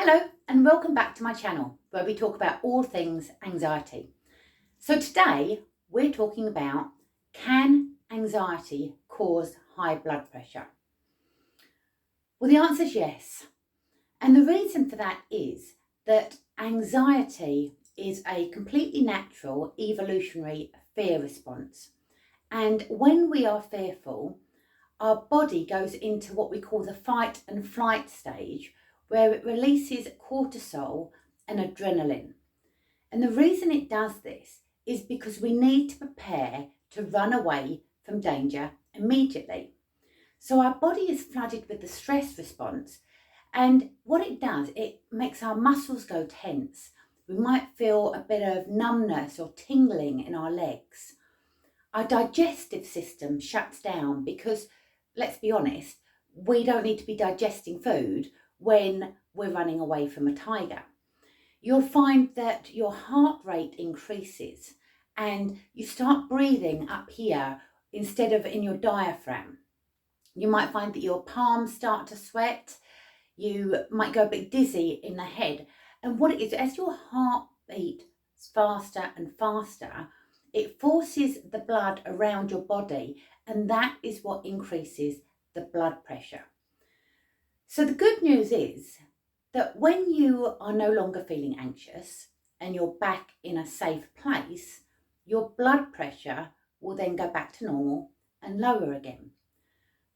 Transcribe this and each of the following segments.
Hello and welcome back to my channel where we talk about all things anxiety. So today we're talking about, can anxiety cause high blood pressure? Well, the answer is yes. And the reason for that is that anxiety is a completely natural evolutionary fear response. And when we are fearful, our body goes into what we call the fight and flight stage, where it releases cortisol and adrenaline. And the reason it does this is because we need to prepare to run away from danger immediately. So our body is flooded with the stress response, and what it does, it makes our muscles go tense. We might feel a bit of numbness or tingling in our legs. Our digestive system shuts down because, let's be honest, we don't need to be digesting food when we're running away from a tiger. You'll find that your heart rate increases and you start breathing up here instead of in your diaphragm. You might find that your palms start to sweat. You might go a bit dizzy in the head. And what it is, as your heart beats faster and faster, it forces the blood around your body, and that is what increases the blood pressure. So the good news is that when you are no longer feeling anxious and you're back in a safe place, your blood pressure will then go back to normal and lower again.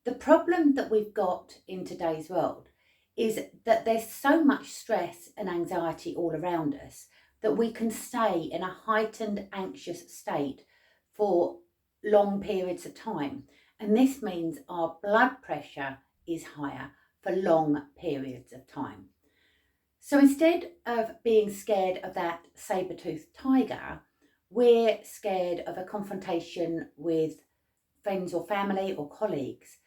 The problem that we've got in today's world is that there's so much stress and anxiety all around us that we can stay in a heightened anxious state for long periods of time. And this means our blood pressure is higher for long periods of time. So instead of being scared of that saber-toothed tiger, we're scared of a confrontation with friends or family or colleagues.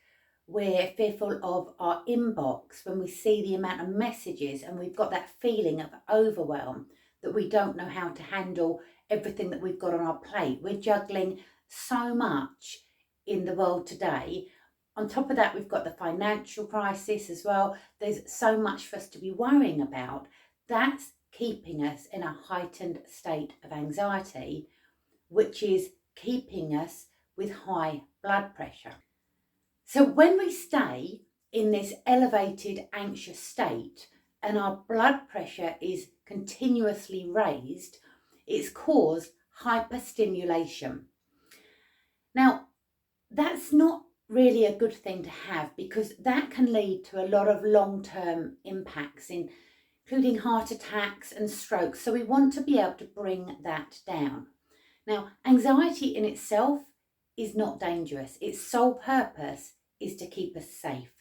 We're fearful of our inbox when we see the amount of messages and we've got that feeling of overwhelm, that we don't know how to handle everything that we've got on our plate. We're juggling so much in the world today. On top of that, we've got the financial crisis as well. There's so much for us to be worrying about. That's keeping us in a heightened state of anxiety, which is keeping us with high blood pressure. So when we stay in this elevated anxious state and our blood pressure is continuously raised, it's caused hyperstimulation. Now, that's not really a good thing to have, because that can lead to a lot of long-term impacts, including heart attacks and strokes. So we want to be able to bring that down. Now, anxiety in itself is not dangerous. Its sole purpose is to keep us safe.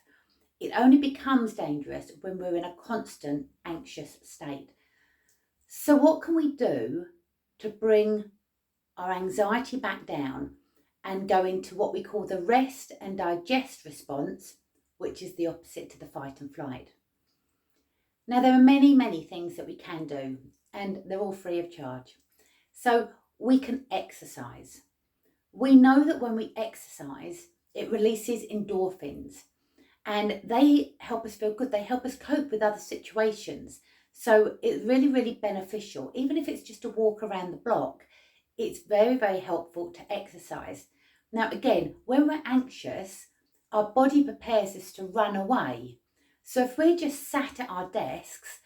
It only becomes dangerous when we're in a constant anxious state. So what can we do to bring our anxiety back down and go into what we call the rest and digest response, which is the opposite to the fight and flight? Now, there are many, many things that we can do, and they're all free of charge. So we can exercise. We know that when we exercise, it releases endorphins, and they help us feel good. They help us cope with other situations. So it's really, really beneficial. Even if it's just a walk around the block, it's very, very helpful to exercise. Now, again, when we're anxious, our body prepares us to run away. So if we're just sat at our desks,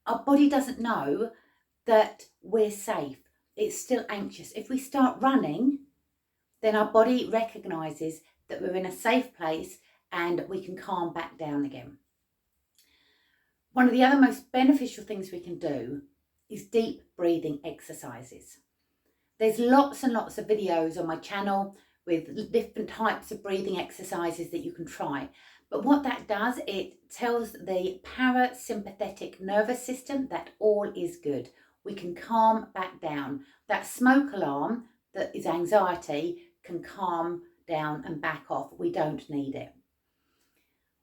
our body doesn't know that we're safe. It's still anxious. If we start running, then our body recognises that we're in a safe place and we can calm back down again. One of the other most beneficial things we can do is deep breathing exercises. There's lots and lots of videos on my channel with different types of breathing exercises that you can try. But what that does, it tells the parasympathetic nervous system that all is good. We can calm back down. That smoke alarm that is anxiety can calm down and back off. We don't need it.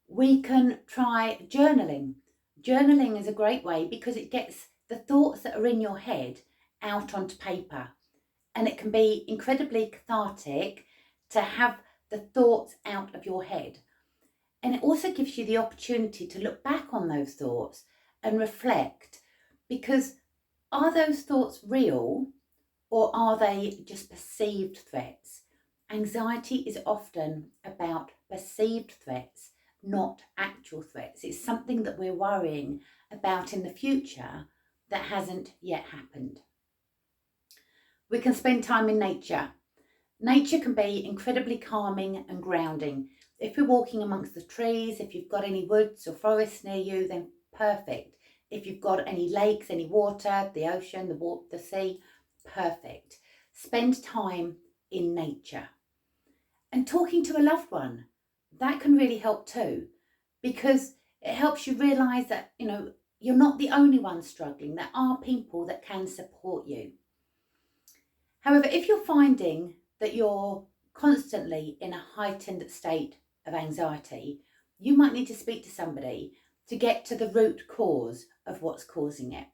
We can try journaling. Journaling is a great way because it gets the thoughts that are in your head out onto paper. And it can be incredibly cathartic to have the thoughts out of your head. And it also gives you the opportunity to look back on those thoughts and reflect, because are those thoughts real or are they just perceived threats? Anxiety is often about perceived threats, not actual threats. It's something that we're worrying about in the future that hasn't yet happened. We can spend time in nature. Nature can be incredibly calming and grounding. If you're walking amongst the trees, if you've got any woods or forests near you, then perfect. If you've got any lakes, any water, the ocean, the sea, perfect. Spend time in nature. And talking to a loved one, that can really help too, because it helps you realise that, you're not the only one struggling. There are people that can support you. However, if you're finding that you're constantly in a heightened state of anxiety, you might need to speak to somebody to get to the root cause of what's causing it.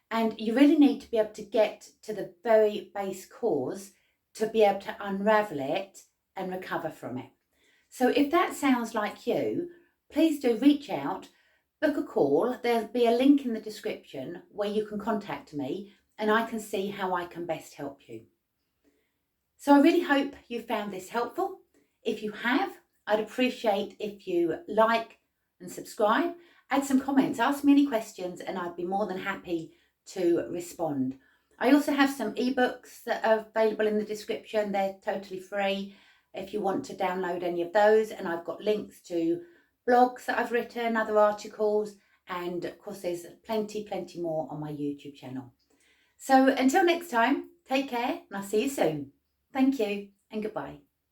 And you really need to be able to get to the very base cause to be able to unravel it and recover from it. So if that sounds like you, please do reach out, book a call. There'll be a link in the description where you can contact me and I can see how I can best help you. So I really hope you found this helpful. If you have, I'd appreciate if you like and subscribe, add some comments, ask me any questions, and I'd be more than happy to respond. I also have some ebooks that are available in the description. They're totally free if you want to download any of those. And I've got links to blogs that I've written, other articles, and of course there's plenty more on my YouTube channel. So until next time, take care and I'll see you soon. Thank you and goodbye.